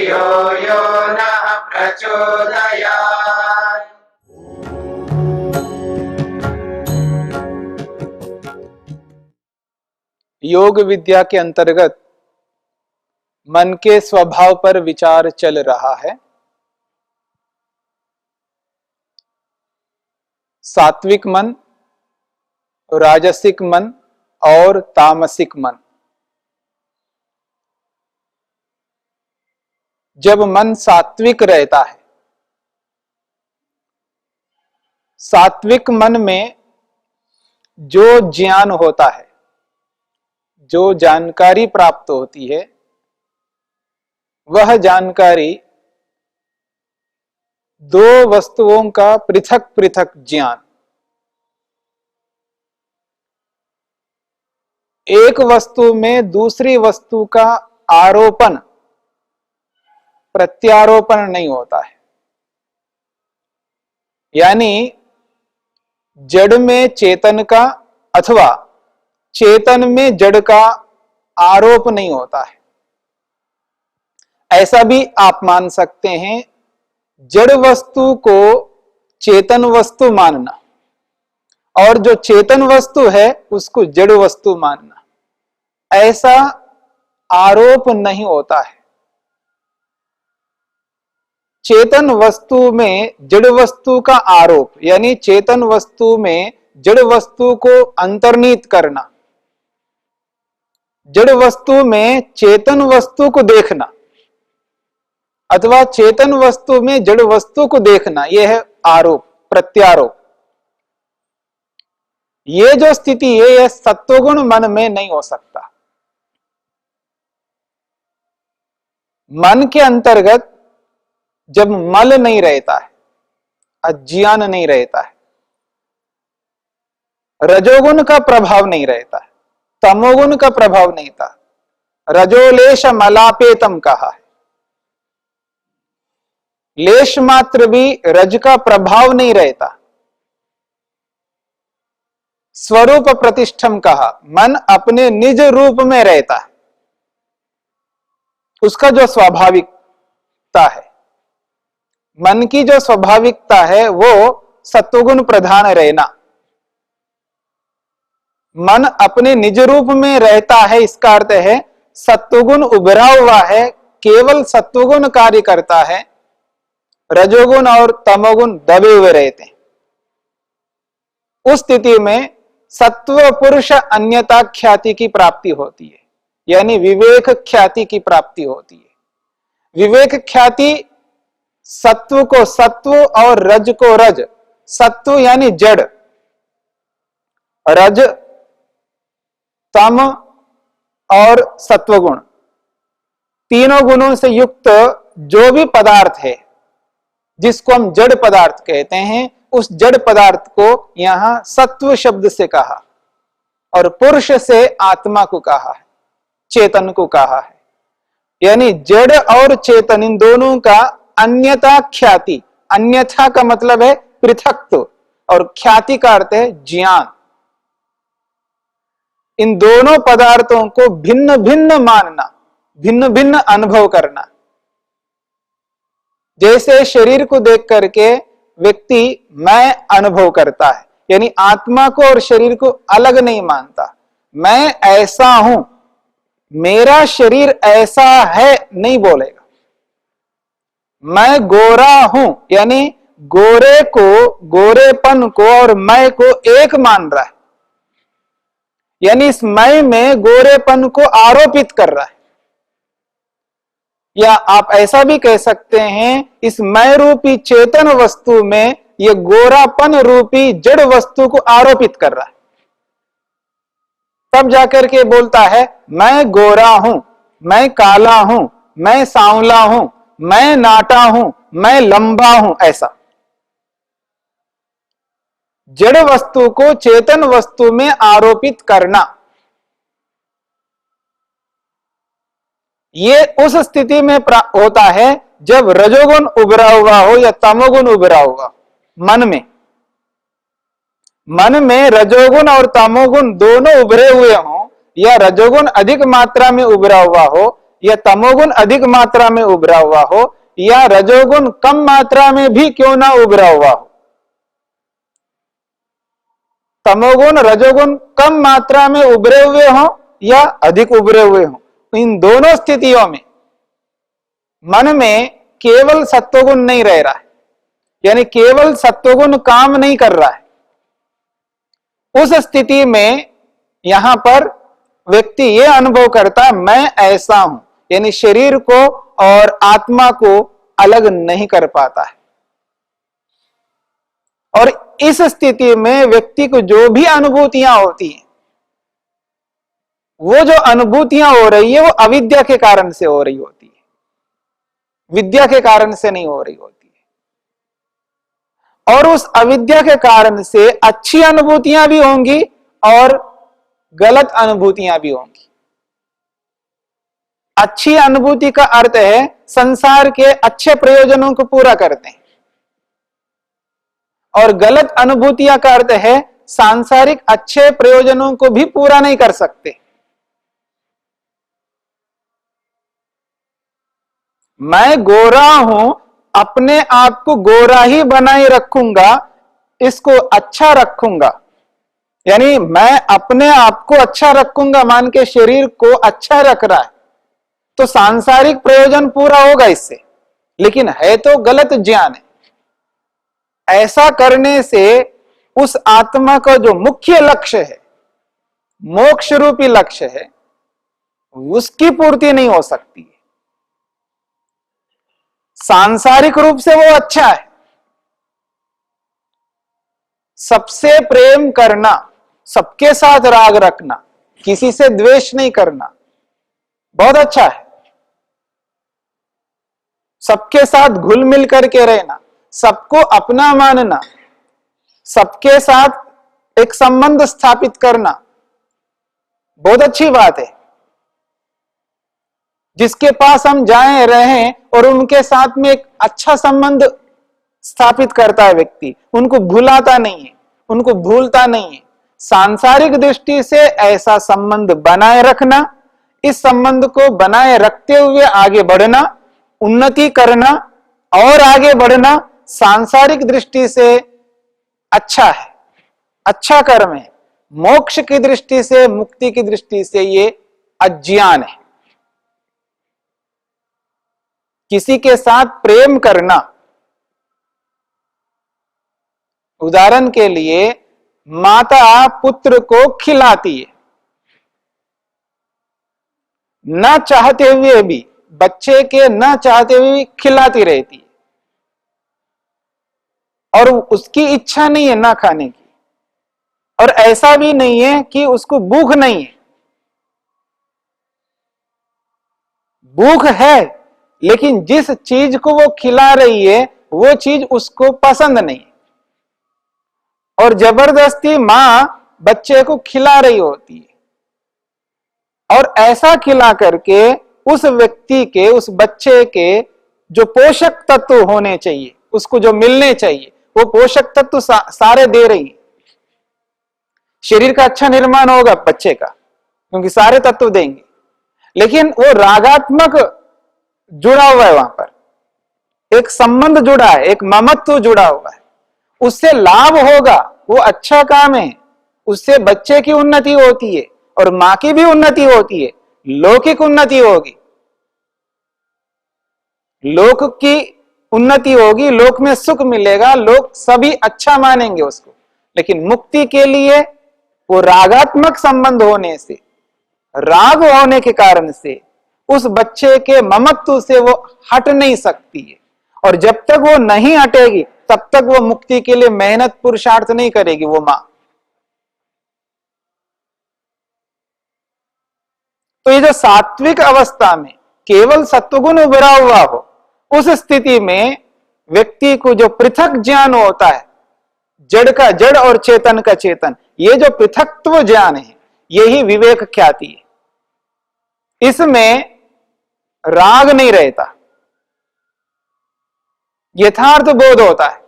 धियो यो नः प्रचोदयात्। योग विद्या के अंतर्गत मन के स्वभाव पर विचार चल रहा है। सात्विक मन, राजसिक मन और तामसिक मन। जब मन सात्विक रहता है, सात्विक मन में जो ज्ञान होता है, जो जानकारी प्राप्त होती है, वह जानकारी दो वस्तुओं का पृथक पृथक ज्ञान, एक वस्तु में दूसरी वस्तु का आरोपण प्रत्यारोपण नहीं होता है। यानी जड़ में चेतन का अथवा चेतन में जड़ का आरोप नहीं होता है। ऐसा भी आप मान सकते हैं, जड़ वस्तु को चेतन वस्तु मानना और जो चेतन वस्तु है उसको जड़ वस्तु मानना, ऐसा आरोप नहीं होता है। चेतन वस्तु में जड़ वस्तु का आरोप, यानी चेतन वस्तु में जड़ वस्तु को अंतर्निहित करना, जड़ वस्तु में चेतन वस्तु को देखना अथवा चेतन वस्तु में जड़ वस्तु को देखना, यह है आरोप, प्रत्यारोप। ये जो स्थिति है, यह सत्वगुण मन में नहीं हो सकता। मन के अंतर्गत जब मल नहीं रहता है, अज्ञान नहीं रहता है, रजोगुण का प्रभाव नहीं रहता है, तमोगुण का प्रभाव नहीं था, रजोलेश मलापेतम कहा है। लेश मात्र भी रज का प्रभाव नहीं रहता। स्वरूप प्रतिष्ठम कहा, मन अपने निज रूप में रहता है, उसका जो स्वाभाविकता है, मन की जो स्वाभाविकता है वो सत्वगुण प्रधान रहना। मन अपने निज रूप में रहता है, इसका अर्थ है सत्वगुण उभरा हुआ है, केवल सत्वगुण कार्य करता है, रजोगुण और तमोगुण दबे हुए रहते हैं। उस स्थिति में सत्व पुरुष अन्यता ख्याति की प्राप्ति होती है, यानी विवेक ख्याति की प्राप्ति होती है। विवेक ख्याति सत्व को सत्व और रज को रज, सत्व यानी जड़, रज तम और सत्वगुण, तीनों गुणों से युक्त जो भी पदार्थ है जिसको हम जड़ पदार्थ कहते हैं, उस जड़ पदार्थ को यहां सत्व शब्द से कहा और पुरुष से आत्मा को कहा है, चेतन को कहा है। यानी जड़ और चेतन इन दोनों का अन्यथा ख्याति, अन्यथा का मतलब है पृथकत्व और ख्याति का अर्थ है ज्ञान। इन दोनों पदार्थों को भिन्न भिन्न मानना, भिन्न भिन्न अनुभव करना। जैसे शरीर को देख करके व्यक्ति मैं अनुभव करता है, यानी आत्मा को और शरीर को अलग नहीं मानता। मैं ऐसा हूं, मेरा शरीर ऐसा है नहीं बोलेगा। मैं गोरा हूं, यानी गोरे को, गोरेपन को और मैं को एक मान रहा है, यानी इस मैं में गोरेपन को आरोपित कर रहा है। या आप ऐसा भी कह सकते हैं, इस मैं रूपी चेतन वस्तु में यह गोरापन रूपी जड़ वस्तु को आरोपित कर रहा है। तब जाकर के बोलता है मैं गोरा हूं, मैं काला हूं, मैं सांवला हूं, मैं नाटा हूं, मैं लंबा हूं। ऐसा जड़ वस्तु को चेतन वस्तु में आरोपित करना, ये उस स्थिति में होता है जब रजोगुण उभरा हुआ हो या तमोगुण उभरा हुआ मन में। मन में रजोगुण और तमोगुण दोनों उभरे हुए हों या रजोगुण अधिक मात्रा में उभरा हुआ हो या तमोगुण अधिक मात्रा में उभरा हुआ हो या रजोगुण कम मात्रा में भी क्यों ना उभरा हुआ हो, तमोगुण रजोगुण कम मात्रा में उभरे हुए हो या अधिक उभरे हुए हो, इन दोनों स्थितियों में मन में केवल सत्वगुण नहीं रह रहा है, यानी केवल सत्वगुण काम नहीं कर रहा है। उस स्थिति में यहां पर व्यक्ति यह अनुभव करता है मैं ऐसा हूं, यानी शरीर को और आत्मा को अलग नहीं कर पाता है। और इस स्थिति में व्यक्ति को जो भी अनुभूतियां होती हैं, वो जो अनुभूतियां हो रही है वो अविद्या के कारण से हो रही होती है, विद्या के कारण से नहीं हो रही होती है। और उस अविद्या के कारण से अच्छी अनुभूतियां भी होंगी और गलत अनुभूतियां भी होंगी। अच्छी अनुभूति का अर्थ है संसार के अच्छे प्रयोजनों को पूरा करते हैं, और गलत अनुभूतियां का अर्थ है सांसारिक अच्छे प्रयोजनों को भी पूरा नहीं कर सकते। मैं गोरा हूं, अपने आप को गोरा ही बनाए रखूंगा, इसको अच्छा रखूंगा, यानी मैं अपने आप को अच्छा रखूंगा मान के शरीर को अच्छा रख रहा है, तो सांसारिक प्रयोजन पूरा होगा इससे, लेकिन है तो गलत ज्ञान है। ऐसा करने से उस आत्मा का जो मुख्य लक्ष्य है, मोक्ष रूपी लक्ष्य है, उसकी पूर्ति नहीं हो सकती है। सांसारिक रूप से वो अच्छा है, सबसे प्रेम करना, सबके साथ राग रखना, किसी से द्वेष नहीं करना, बहुत अच्छा है। सबके साथ घुल मिल करके रहना, सबको अपना मानना, सबके साथ एक संबंध स्थापित करना, बहुत अच्छी बात है। जिसके पास हम जाएं रहें और उनके साथ में एक अच्छा संबंध स्थापित करता है व्यक्ति, उनको भुलाता नहीं है, उनको भूलता नहीं है। सांसारिक दृष्टि से ऐसा संबंध बनाए रखना, इस संबंध को बनाए रखते हुए आगे बढ़ना, उन्नति करना और आगे बढ़ना सांसारिक दृष्टि से अच्छा है, अच्छा कर्म है। मोक्ष की दृष्टि से, मुक्ति की दृष्टि से ये अज्ञान है। किसी के साथ प्रेम करना, उदाहरण के लिए माता पुत्र को खिलाती है, न चाहते हुए भी, बच्चे के न चाहते हुए भी खिलाती रहती है, और उसकी इच्छा नहीं है ना खाने की, और ऐसा भी नहीं है कि उसको भूख नहीं है, भूख है, लेकिन जिस चीज को वो खिला रही है वो चीज उसको पसंद नहीं, और जबरदस्ती मां बच्चे को खिला रही होती है, और ऐसा खिला करके उस व्यक्ति के, उस बच्चे के जो पोषक तत्व होने चाहिए, उसको जो मिलने चाहिए, वो पोषक तत्व सारे दे रही है। शरीर का अच्छा निर्माण होगा बच्चे का, क्योंकि सारे तत्व देंगे, लेकिन वो रागात्मक जुड़ा हुआ है, वहां पर एक संबंध जुड़ा है, एक ममत्व जुड़ा हुआ है, उससे लाभ होगा, वो अच्छा काम है, उससे बच्चे की उन्नति होती है और मां की भी उन्नति होती है, लौकिक उन्नति होगी, लोक की उन्नति होगी, लोक में सुख मिलेगा, लोग सभी अच्छा मानेंगे उसको। लेकिन मुक्ति के लिए वो रागात्मक संबंध होने से, राग होने के कारण से उस बच्चे के ममत्व से वो हट नहीं सकती है, और जब तक वो नहीं हटेगी तब तक वो मुक्ति के लिए मेहनत पुरुषार्थ नहीं करेगी वो मां। तो ये जो सात्विक अवस्था में केवल सत्वगुण उभरा हुआ हो, उस स्थिति में व्यक्ति को जो पृथक ज्ञान होता है, जड़ का जड़ और चेतन का चेतन, ये जो पृथकत्व ज्ञान है, यही विवेक ख्याति है। इसमें राग नहीं रहता, यथार्थ बोध होता है।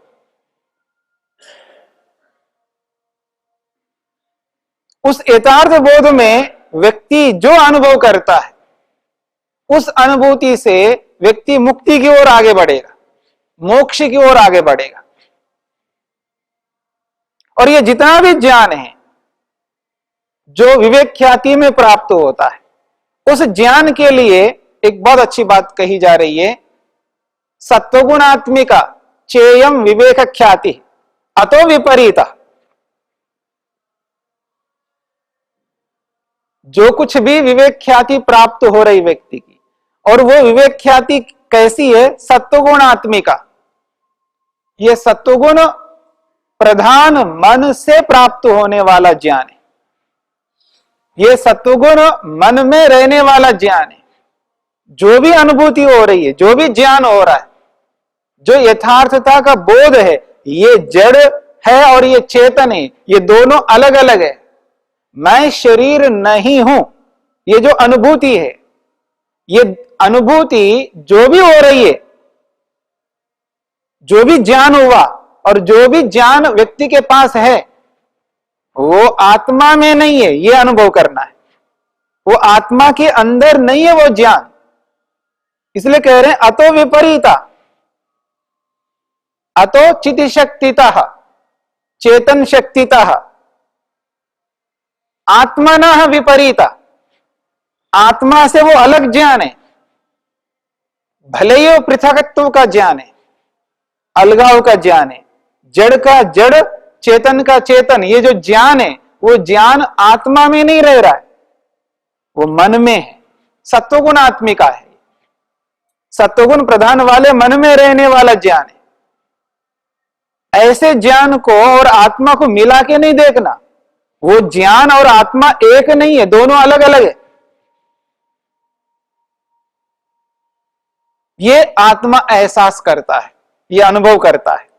उस यथार्थ बोध में व्यक्ति जो अनुभव करता है उस अनुभूति से व्यक्ति मुक्ति की ओर आगे बढ़ेगा, मोक्ष की ओर आगे बढ़ेगा। और ये जितना भी ज्ञान है जो विवेक ख्याति में प्राप्त होता है, उस ज्ञान के लिए एक बहुत अच्छी बात कही जा रही है, सत्वगुणात्मिका चेयम विवेक ख्याति अतो विपरीता। जो कुछ भी विवेक ख्याति प्राप्त हो रही व्यक्ति की, और वो विवेक ख्याति कैसी है? सत्वगुणात्मिका। ये सत्वगुण प्रधान मन से प्राप्त होने वाला ज्ञान है। ये सत्वगुण मन में रहने वाला ज्ञान है। जो भी अनुभूति हो रही है, जो भी ज्ञान हो रहा है, जो यथार्थता का बोध है, ये जड़ है और ये चेतन है, ये दोनों अलग अलग है। मैं शरीर नहीं हूं, ये जो अनुभूति है, ये अनुभूति जो भी हो रही है, जो भी ज्ञान हुआ और जो भी ज्ञान व्यक्ति के पास है, वो आत्मा में नहीं है। ये अनुभव करना है, वो आत्मा के अंदर नहीं है वो ज्ञान। इसलिए कह रहे हैं अतो विपरीता, अतो चिति शक्तितः चेतन शक्तितः आत्मनः विपरीता। आत्मा से वो अलग ज्ञान है, भले ही वो पृथकत्व का ज्ञान है, अलगाव का ज्ञान है, जड़ का जड़, चेतन का चेतन। ये जो ज्ञान है, वो ज्ञान आत्मा में नहीं रह रहा है, वो मन में है, सत्वगुणात्मिका है। सत्वगुण प्रधान वाले मन में रहने वाला ज्ञान है। ऐसे ज्ञान को और आत्मा को मिला के नहीं देखना। वो ज्ञान और आत्मा एक नहीं है, दोनों अलग अलग है। ये आत्मा एहसास करता है, ये अनुभव करता है।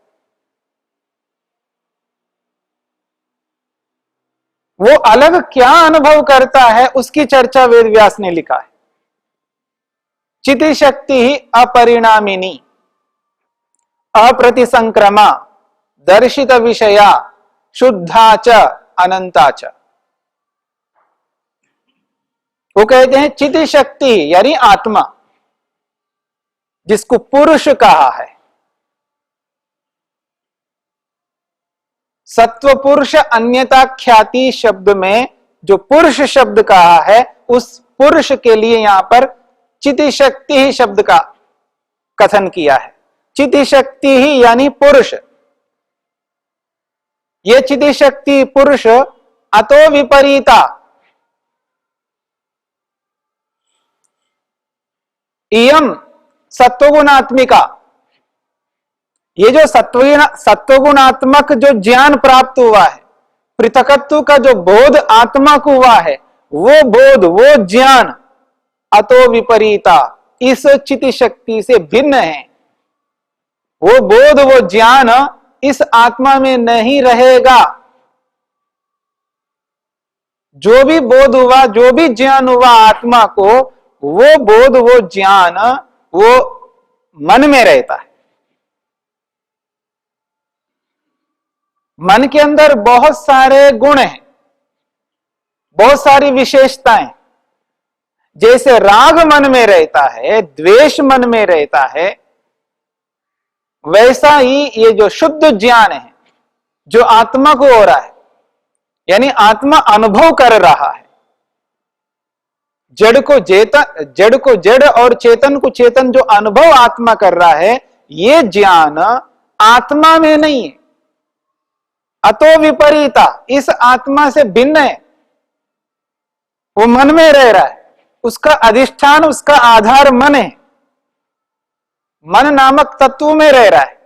वो अलग क्या अनुभव करता है, उसकी चर्चा वेद व्यास ने लिखा है। चिति शक्ति ही अपरिणामिनी अप्रतिसंक्रमा दर्शित विषया शुद्धा च अनंता च। वो कहते हैं चिति शक्ति यानी आत्मा, जिसको पुरुष कहा है। सत्व पुरुष अन्यता ख्याति शब्द में जो पुरुष शब्द कहा है, उस पुरुष के लिए यहां पर चिति शक्ति ही शब्द का कथन किया है। चिति शक्ति ही यानी पुरुष। ये चिति शक्ति पुरुष अतो विपरीता, इयम सत्वगुणात्मिका। ये जो सत्वगुणात्मक जो ज्ञान प्राप्त हुआ है, पृथकत्व का जो बोध आत्मा को हुआ है, वो बोध, वो ज्ञान अतो विपरीता, इस चिति शक्ति से भिन्न है। वो बोध, वो ज्ञान इस आत्मा में नहीं रहेगा। जो भी बोध हुआ, जो भी ज्ञान हुआ आत्मा को, वो बोध, वो ज्ञान, वो मन में रहता है। मन के अंदर बहुत सारे गुण हैं, बहुत सारी विशेषताएं। जैसे राग मन में रहता है, द्वेष मन में रहता है, वैसा ही ये जो शुद्ध ज्ञान है, जो आत्मा को हो रहा है, यानी आत्मा अनुभव कर रहा है। जड़ को जड़ और चेतन को चेतन, जो अनुभव आत्मा कर रहा है, ये ज्ञान आत्मा में नहीं है। अतो विपरीता, इस आत्मा से भिन्न है। वो मन में रह रहा है, उसका अधिष्ठान, उसका आधार मन है, मन नामक तत्व में रह रहा है।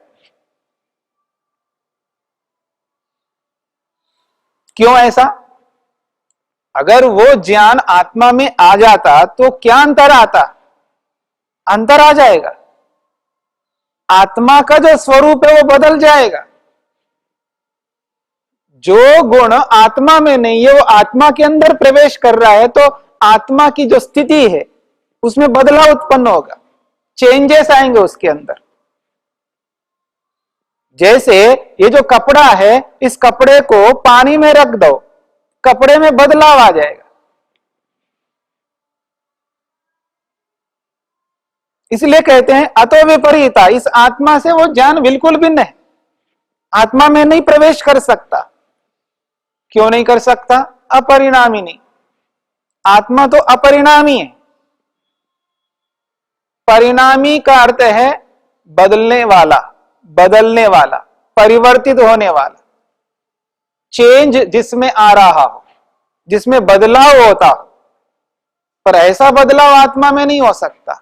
क्यों ऐसा? अगर वो ज्ञान आत्मा में आ जाता तो क्या अंतर आता? अंतर आ जाएगा। आत्मा का जो स्वरूप है वो बदल जाएगा। जो गुण आत्मा में नहीं है वो आत्मा के अंदर प्रवेश कर रहा है, तो आत्मा की जो स्थिति है उसमें बदलाव उत्पन्न होगा, चेंजेस आएंगे उसके अंदर। जैसे ये जो कपड़ा है, इस कपड़े को पानी में रख दो, कपड़े में बदलाव आ जाएगा। इसलिए कहते हैं अतो विपरीता, इस आत्मा से वो ज्ञान बिल्कुल भिन्न है, आत्मा में नहीं प्रवेश कर सकता। क्यों नहीं कर सकता? अपरिणामी नहीं, आत्मा तो अपरिणामी है। परिणामी का अर्थ है बदलने वाला, बदलने वाला, परिवर्तित होने वाला, चेंज जिसमें आ रहा हो, जिसमें बदलाव होता हो। पर ऐसा बदलाव आत्मा में नहीं हो सकता।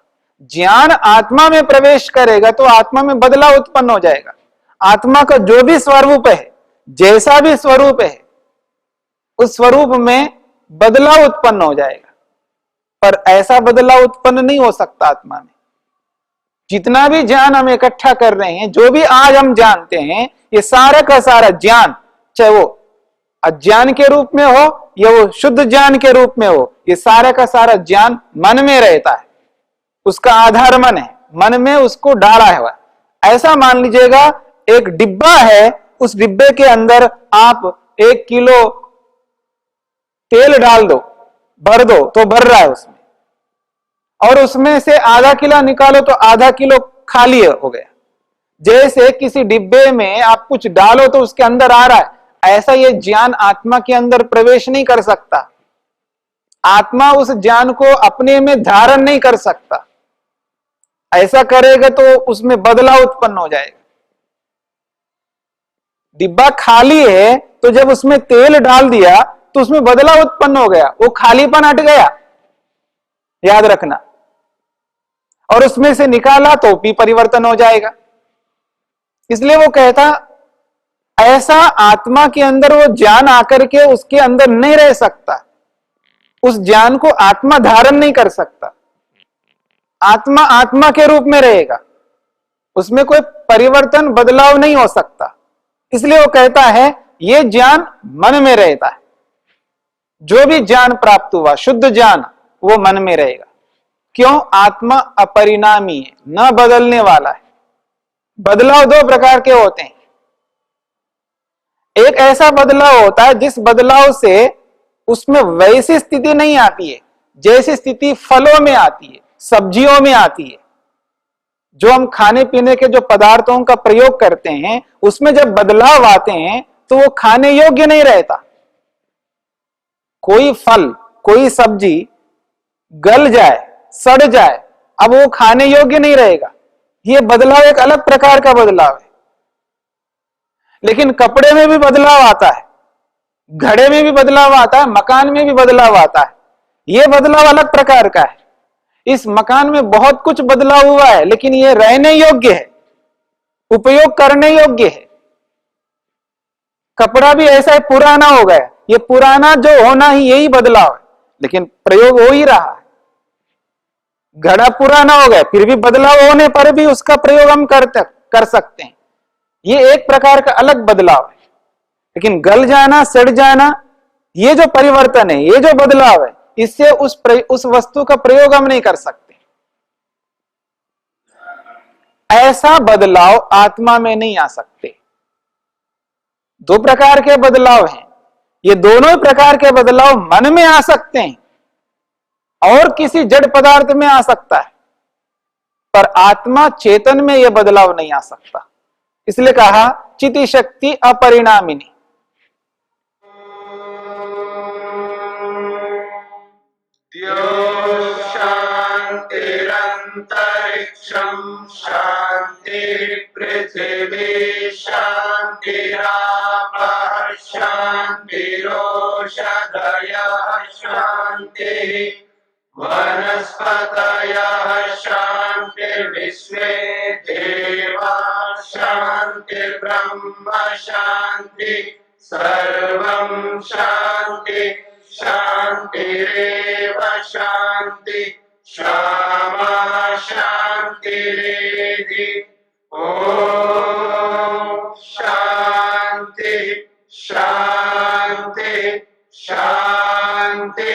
ज्ञान आत्मा में प्रवेश करेगा तो आत्मा में बदलाव उत्पन्न हो जाएगा। आत्मा का जो भी स्वरूप है, जैसा भी स्वरूप है, उस स्वरूप में बदलाव उत्पन्न हो जाएगा। पर ऐसा बदलाव उत्पन्न नहीं हो सकता आत्मा में। जितना भी ज्ञान हम इकट्ठा कर रहे हैं, जो भी आज हम जानते हैं, ये सारा का सारा ज्ञान, चाहे वो अज्ञान के रूप में हो या वो शुद्ध ज्ञान के रूप में हो, ये सारा का सारा ज्ञान मन में रहता है। उसका आधार मन है, मन में उसको डाला हुआ है। ऐसा मान लीजिएगा एक डिब्बा है, उस डिब्बे के अंदर आप 1 किलो तेल डाल दो, भर दो तो भर रहा है उसमें, और उसमें से आधा किलो निकालो तो आधा किलो खाली हो गया। जैसे किसी डिब्बे में आप कुछ डालो तो उसके अंदर आ रहा है, ऐसा ये ज्ञान आत्मा के अंदर प्रवेश नहीं कर सकता। आत्मा उस ज्ञान को अपने में धारण नहीं कर सकता। ऐसा करेगा तो उसमें बदलाव उत्पन्न हो जाएगा। डिब्बा खाली है तो जब उसमें तेल डाल दिया तो उसमें बदलाव उत्पन्न हो गया, वो खालीपन हट गया, याद रखना। और उसमें से निकाला तो भी परिवर्तन हो जाएगा। इसलिए वो कहता ऐसा आत्मा के अंदर वो ज्ञान आकर के उसके अंदर नहीं रह सकता, उस ज्ञान को आत्मा धारण नहीं कर सकता। आत्मा आत्मा के रूप में रहेगा, उसमें कोई परिवर्तन बदलाव नहीं हो सकता। इसलिए वो कहता है ये ज्ञान मन में रहता है। जो भी ज्ञान प्राप्त हुआ शुद्ध ज्ञान, वो मन में रहेगा। क्यों? आत्मा अपरिणामी है, न बदलने वाला है। बदलाव 2 प्रकार के होते हैं। एक ऐसा बदलाव होता है जिस बदलाव से उसमें वैसी स्थिति नहीं आती है जैसी स्थिति फलों में आती है, सब्जियों में आती है। जो हम खाने पीने के जो पदार्थों का प्रयोग करते हैं, उसमें जब बदलाव आते हैं तो वो खाने योग्य नहीं रहता। कोई फल, कोई सब्जी गल जाए, सड़ जाए, अब वो खाने योग्य नहीं रहेगा। ये बदलाव एक अलग प्रकार का बदलाव है। लेकिन कपड़े में भी बदलाव आता है, घड़े में भी बदलाव आता है, मकान में भी बदलाव आता है। ये बदलाव अलग प्रकार का है। इस मकान में बहुत कुछ बदलाव हुआ है, लेकिन ये रहने योग्य है, उपयोग करने योग्य है। कपड़ा भी ऐसा है, पुराना हो गया, ये पुराना जो होना ही यही बदलाव है, लेकिन प्रयोग हो ही रहा है। घड़ा पुराना हो गया, फिर भी बदलाव होने पर भी उसका प्रयोग हम कर सकते हैं। ये एक प्रकार का अलग बदलाव है। लेकिन गल जाना, सड़ जाना, ये जो परिवर्तन है, ये जो बदलाव है, इससे उस वस्तु का प्रयोग हम नहीं कर सकते। ऐसा बदलाव आत्मा में नहीं आ सकते। 2 प्रकार के बदलाव हैं। ये दोनों प्रकार के बदलाव मन में आ सकते हैं और किसी जड़ पदार्थ में आ सकता है, पर आत्मा चेतन में यह बदलाव नहीं आ सकता। इसलिए कहा चिति शक्ति अपरिणामिनी। शांतिरंतरिक्षं शांति पृथिवी शांतिरापः शांतिरोषधयः शांति वनस्पतयः शांतिर्विश्वे देवाः शांतिर्ब्रह्म शांति सर्वं शांति शांतिरेव शांति क्षमा शांतिरेधि। ओम शांति शांति शांति।